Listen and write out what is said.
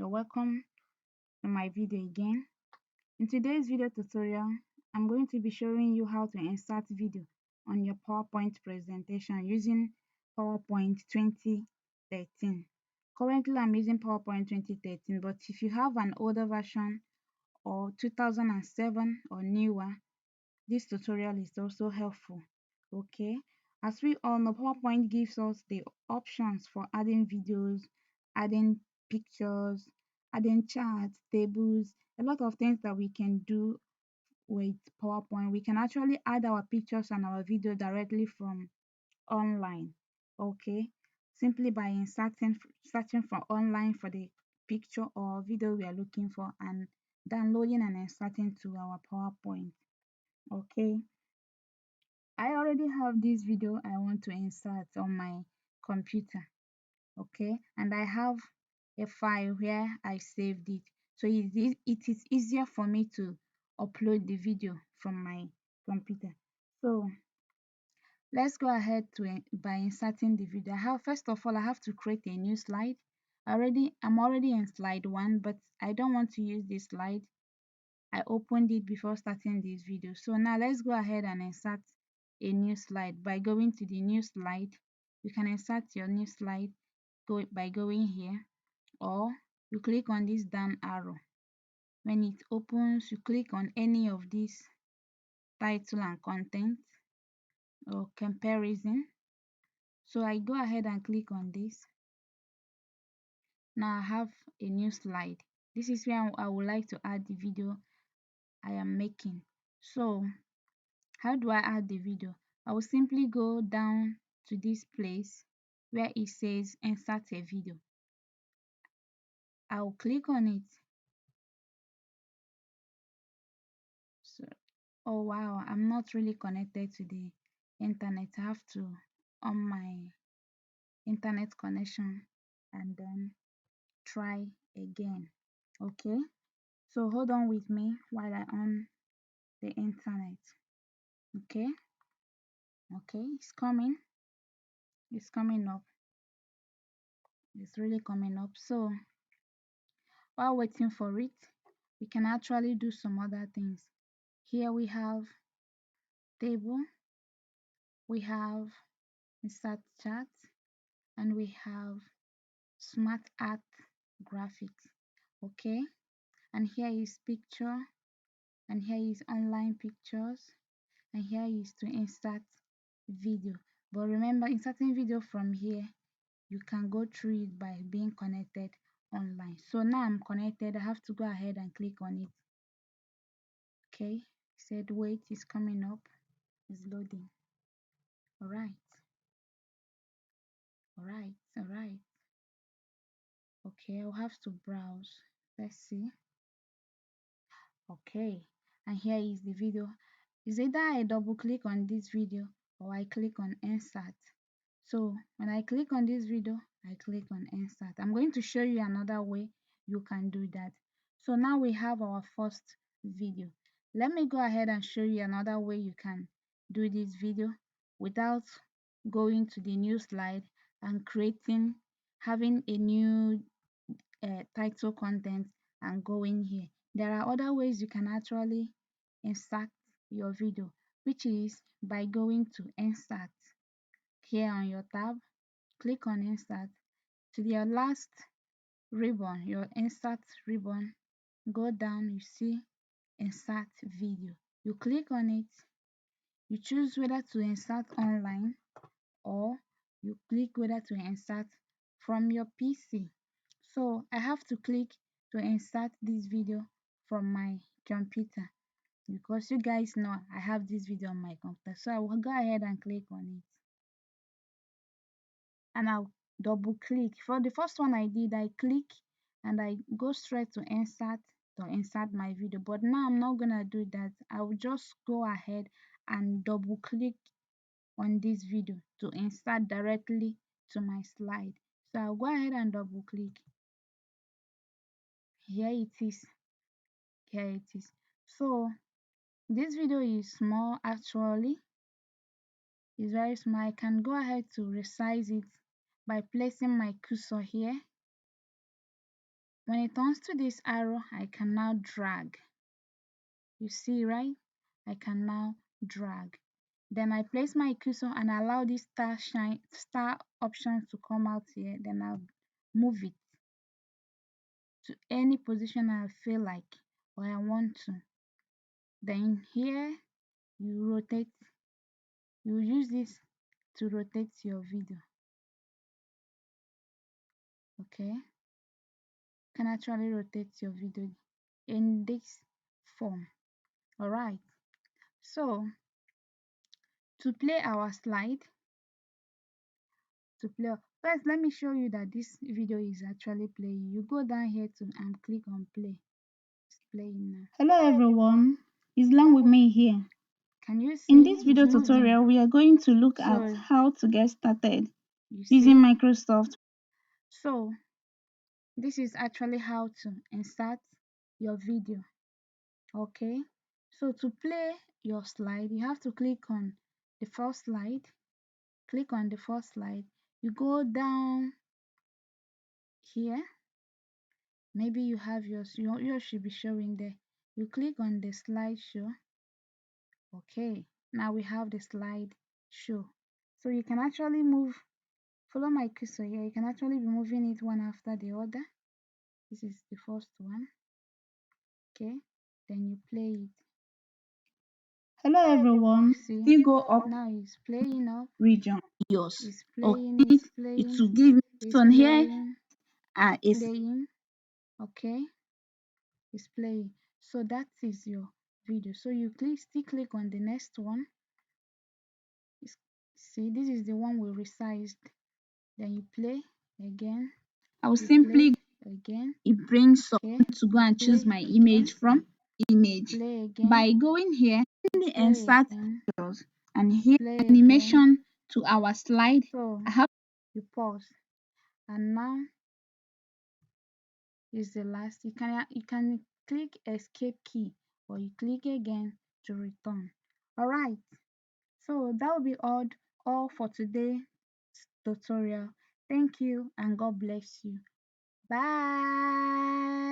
You're welcome to my video again. In today's video tutorial, I'm going to be showing you how to insert video on your PowerPoint presentation using PowerPoint 2013. Currently, I'm using PowerPoint 2013, but if you have an older version or 2007 or newer, this tutorial is also helpful. Okay, as we all know, PowerPoint gives us the options for adding videos, adding pictures, adding charts, tables, a lot of things that we can do with PowerPoint. We can actually add our pictures and our video directly from online. Okay, simply by searching for online for the picture or video we are looking for and downloading and inserting to our PowerPoint. Okay, I already have this video I want to insert on my computer. Okay, and I have a file where I saved it, so it is easier for me to upload the video from my computer. So let's go ahead by inserting the video. First of all, I have to create a new slide. I'm already in slide 1, but I don't want to use this slide. I opened it before starting this video. So now let's go ahead and insert a new slide by going to the new slide. You can insert your new slide by going here, or you click on this down arrow. When it opens, you click on any of these title and content or comparison. So I go ahead and click on this. Now I have a new slide. This is where I would like to add the video I am making. So how do I add the video? I will simply go down to this place where it says insert a video. I will click on it. So, oh wow, I'm not really connected to the internet. I have to on my internet connection and then try again. Okay, so hold on with me while I on the internet. Okay, it's coming up, it's really coming up. So while waiting for it, we can actually do some other things. Here we have table, we have insert chart, and we have smart art graphics. Okay, and here is picture, and here is online pictures, and here is to insert video. But remember, inserting video from here, you can go through it by being connected online. So now I'm connected. I have to go ahead and click on it. Okay, said wait, is coming up, is loading. All right, all right. Okay, I'll have to browse. Let's see. Okay, and here is the video. Is either I double click on this video or I click on insert. So when I click on this video, I click on insert. I'm going to show you another way you can do that. So now we have our first video. Let me go ahead and show you another way you can do this video without going to the new slide and having a new title content and going here. There are other ways you can actually insert your video, which is by going to insert here on your tab. Click on insert. To your last ribbon, your insert ribbon, go down, you see insert video. You click on it, you choose whether to insert online or you click whether to insert from your PC. So I have to click to insert this video from my computer because you guys know I have this video on my computer. So I will go ahead and click on it, and I'll double click. For the first one I did, I click and I go straight to insert my video. But now I'm not gonna do that. I will just go ahead and double click on this video to insert directly to my slide. So I'll go ahead and double click. Here it is. Here it is. So this video is small actually. It's very small. I can go ahead to resize it by placing my cursor here. When it turns to this arrow, I can now drag. You see, right? I can now drag. Then I place my cursor and allow this star option to come out here. Then I'll move it to any position I feel like or I want to. Then here you rotate. You use this to rotate your video. Okay, you can actually rotate your video in this form. All right. So to play our slide, first let me show you that this video is actually playing. You go down here to and click on play. It's playing now. Hello everyone, it's Learn with me here. Can you see? In this video It's moving. tutorial, we are going to look at So how to get started you using see? Microsoft. So this is actually how to insert your video. Okay, so to play your slide, you have to click on the first slide. Click on the first slide. You go down here. Maybe you have yours should be showing there. You click on the slideshow. Okay, now we have the slideshow. So you can actually follow my cursor here. You can actually be moving it one after the other. This is the first one. Okay, then you play it. Hello everyone, See, still go up now it's playing up. region yours. It's Okay, playing, it's it playing, will give me this it's one here playing, is playing. Okay, it's playing. So that is your video. So you still click on the next one. See, this is the one we resized. Then you play again. I will You simply play again. it brings Okay, someone to go and choose play my again. image from image Play again. by going here in the Play insert again. videos and here Play again. animation to our slide. So I have you pause, and now is the last. You can click escape key or you click again to return. All right. So that will be all for today's tutorial. Thank you and God bless you. Bye.